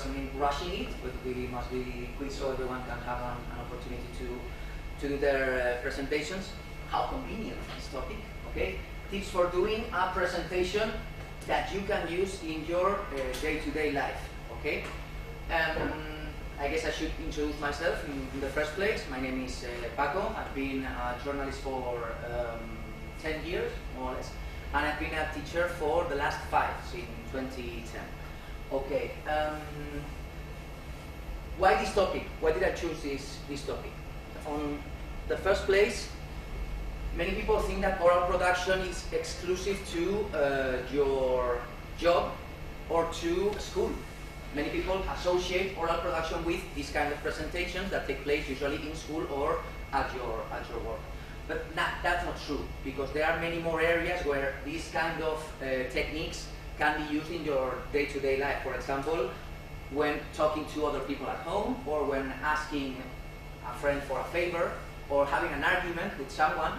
doesn't mean rushing it, but we must be quick so everyone can have an opportunity to do their presentations. How convenient this topic, okay? Tips for doing a presentation that you can use in your day-to-day life, okay? I guess I should introduce myself in the first place. My name is Paco. I've been a journalist for 10 years, more or less, and I've been a teacher for the last 5, since 2010. Okay, why this topic? Why did I choose this topic? On the first place, many people think that oral production is exclusive to your job or to school. Many people associate oral production with these kind of presentations that take place usually in school or at your work. But that's not true, because there are many more areas where these kind of techniques can be used in your day-to-day life. For example, when talking to other people at home, or when asking a friend for a favor, or having an argument with someone,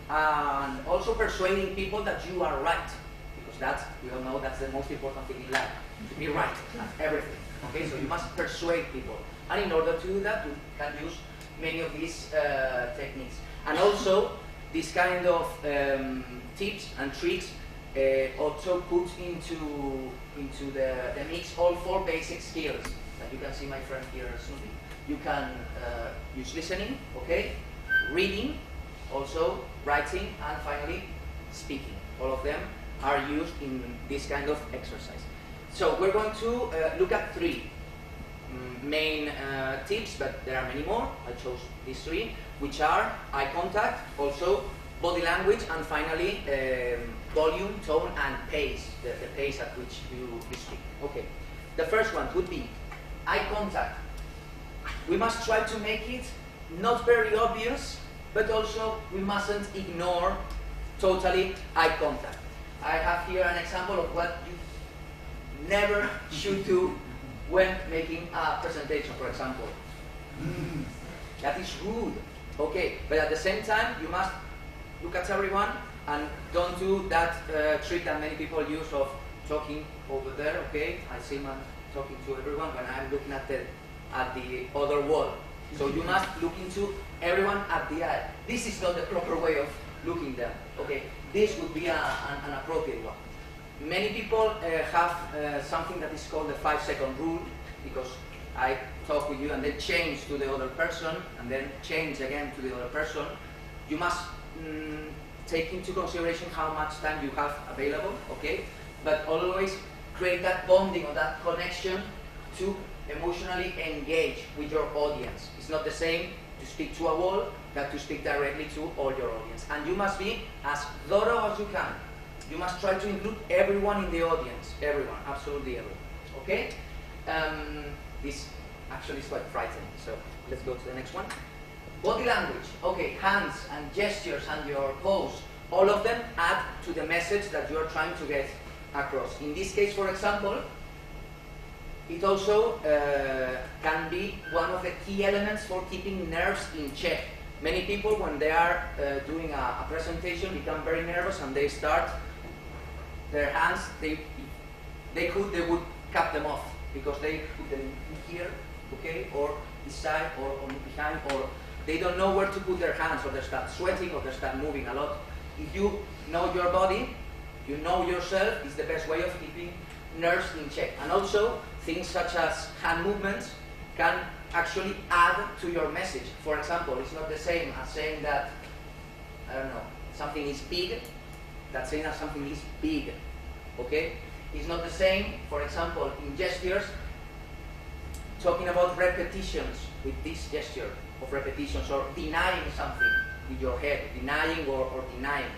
and also persuading people that you are right, because we all know that's the most important thing in life, to be right at everything. Okay, so you must persuade people, and in order to do that, you can use many of these techniques. And also, this kind of tips and tricks also put into the mix all 4 basic skills that you can see my friend here soon. You can use listening, okay, reading, also writing, and finally speaking. All of them are used in this kind of exercise. So we're going to look at 3 main tips, but there are many more. I chose these 3, which are eye contact, also body language, and finally volume, tone, and pace, the pace at which you speak. Okay, the first one would be eye contact. We must try to make it not very obvious, but also we mustn't ignore totally eye contact. I have here an example of what you never should do when making a presentation, for example. That is rude, okay, but at the same time you must look at everyone and don't do that trick that many people use of talking over there, okay? I see man talking to everyone when I'm looking at the other wall. So you must look into everyone at the eye. This is not the proper way of looking them, okay? This would be an appropriate one. Many people have something that is called the 5-second rule, because I talk with you and then change to the other person and then change again to the other person. You must take into consideration how much time you have available, okay? But always create that bonding or that connection to emotionally engage with your audience. It's not the same to speak to a wall than to speak directly to all your audience. And you must be as thorough as you can. You must try to include everyone in the audience. Everyone, absolutely everyone. Okay? This actually is quite frightening. So let's go to the next one. Body language. Okay, hands and gestures and your pose. All of them add to the message that you're trying to get across. In this case, for example, it also can be one of the key elements for keeping nerves in check. Many people, when they are doing a presentation, become very nervous and they start their hands, they would cut them off because they put them in here, okay, or this side, or on behind, or they don't know where to put their hands, or they start sweating, or they start moving a lot. If you know your body, you know yourself, it's the best way of keeping nerves in check. And also, things such as hand movements can actually add to your message. For example, it's not the same as saying that, I don't know, something is big, that saying that something is big, okay? It's not the same, for example, in gestures, talking about repetitions with this gesture of repetitions, or denying something with your head, denying or denying.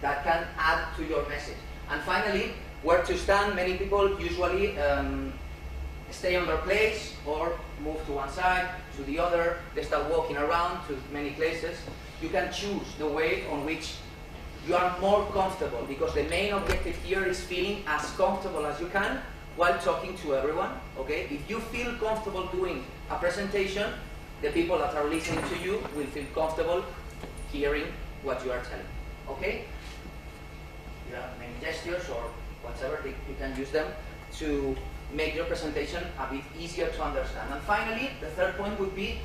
That can add to your message. And finally, where to stand. Many people usually stay on their place or move to one side, to the other. They start walking around to many places. You can choose the way on which you are more comfortable, because the main objective here is feeling as comfortable as you can while talking to everyone, okay? If you feel comfortable doing a presentation, the people that are listening to you will feel comfortable hearing what you are telling, okay? You have many gestures or whatever, you can use them to make your presentation a bit easier to understand. And finally, the third point would be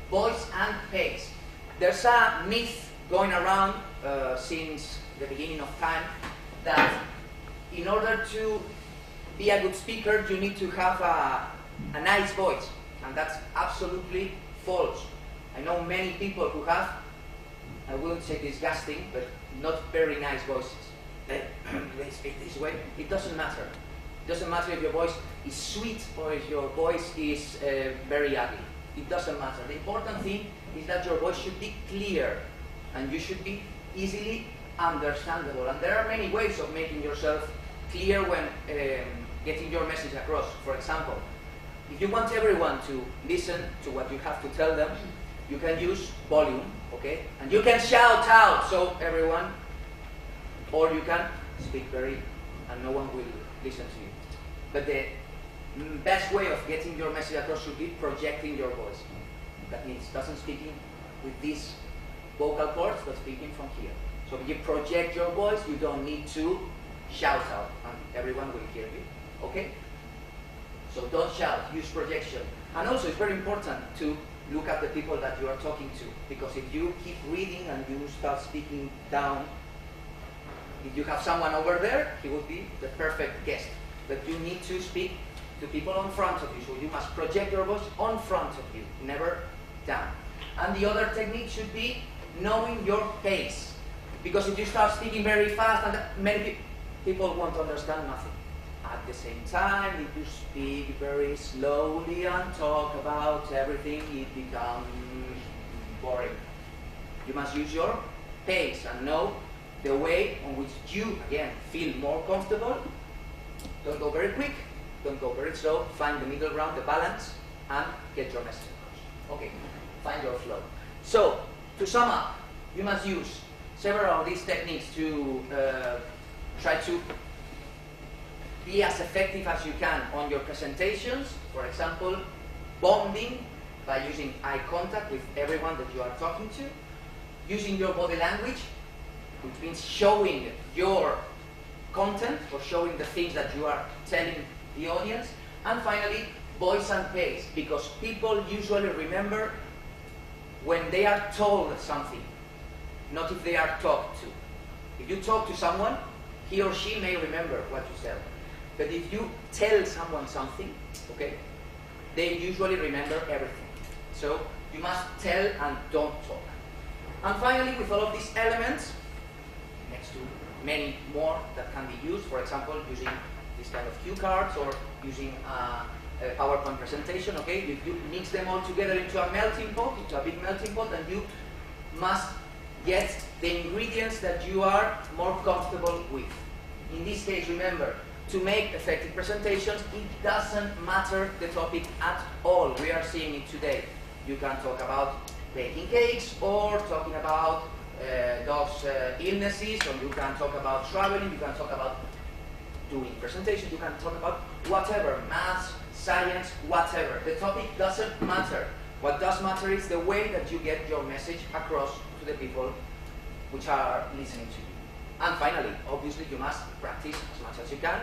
voice and pace. There's a myth going around since the beginning of time that in order to be a good speaker, you need to have a nice voice, and that's absolutely false. I know many people who have, I wouldn't say disgusting, but not very nice voices. They speak this way. It doesn't matter. It doesn't matter if your voice is sweet or if your voice is very ugly. It doesn't matter. The important thing is that your voice should be clear and you should be easily understandable. And there are many ways of making yourself clear when getting your message across. For example, if you want everyone to listen to what you have to tell them, you can use volume, okay? And you can shout out so everyone, or you can speak very, and no one will listen to you. But the best way of getting your message across should be projecting your voice. That means doesn't speaking with these vocal cords, but speaking from here. So if you project your voice, you don't need to shout out, and everyone will hear you, okay? So don't shout, use projection. And also it's very important to look at the people that you are talking to, because if you keep reading and you start speaking down, if you have someone over there, he would be the perfect guest. But you need to speak to people in front of you, so you must project your voice on front of you, never down. And the other technique should be knowing your pace, because if you start speaking very fast, and many people won't understand nothing. At the same time, if you speak very slowly and talk about everything, it becomes boring. You must use your pace and know the way on which you, again, feel more comfortable. Don't go very quick, don't go very slow, find the middle ground, the balance, and get your message across. Okay, find your flow. So, to sum up, you must use several of these techniques to try to be as effective as you can on your presentations. For example, bonding by using eye contact with everyone that you are talking to, using your body language, which means showing your content or showing the things that you are telling the audience, and finally, voice and pace, because people usually remember when they are told something, not if they are talked to. If you talk to someone, he or she may remember what you said. But if you tell someone something, okay, they usually remember everything. So you must tell and don't talk. And finally, with all of these elements, next to many more that can be used, for example, using this kind of cue cards or using a PowerPoint presentation, okay, you mix them all together into a melting pot, into a big melting pot, and you must get the ingredients that you are more comfortable with. In this case, remember, to make effective presentations, it doesn't matter the topic at all. We are seeing it today. You can talk about baking cakes, or talking about dogs' illnesses, or you can talk about traveling, you can talk about doing presentations, you can talk about whatever, maths, science, whatever. The topic doesn't matter. What does matter is the way that you get your message across to the people which are listening to you. And finally, obviously, you must practice as much as you can.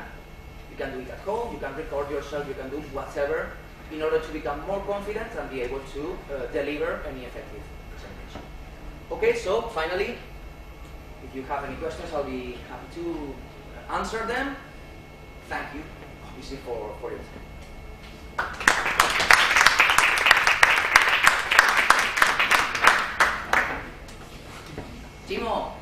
You can do it at home, you can record yourself, you can do whatever in order to become more confident and be able to deliver any effective presentation. Okay, so finally, if you have any questions, I'll be happy to answer them. Thank you, obviously, for your time. Timo.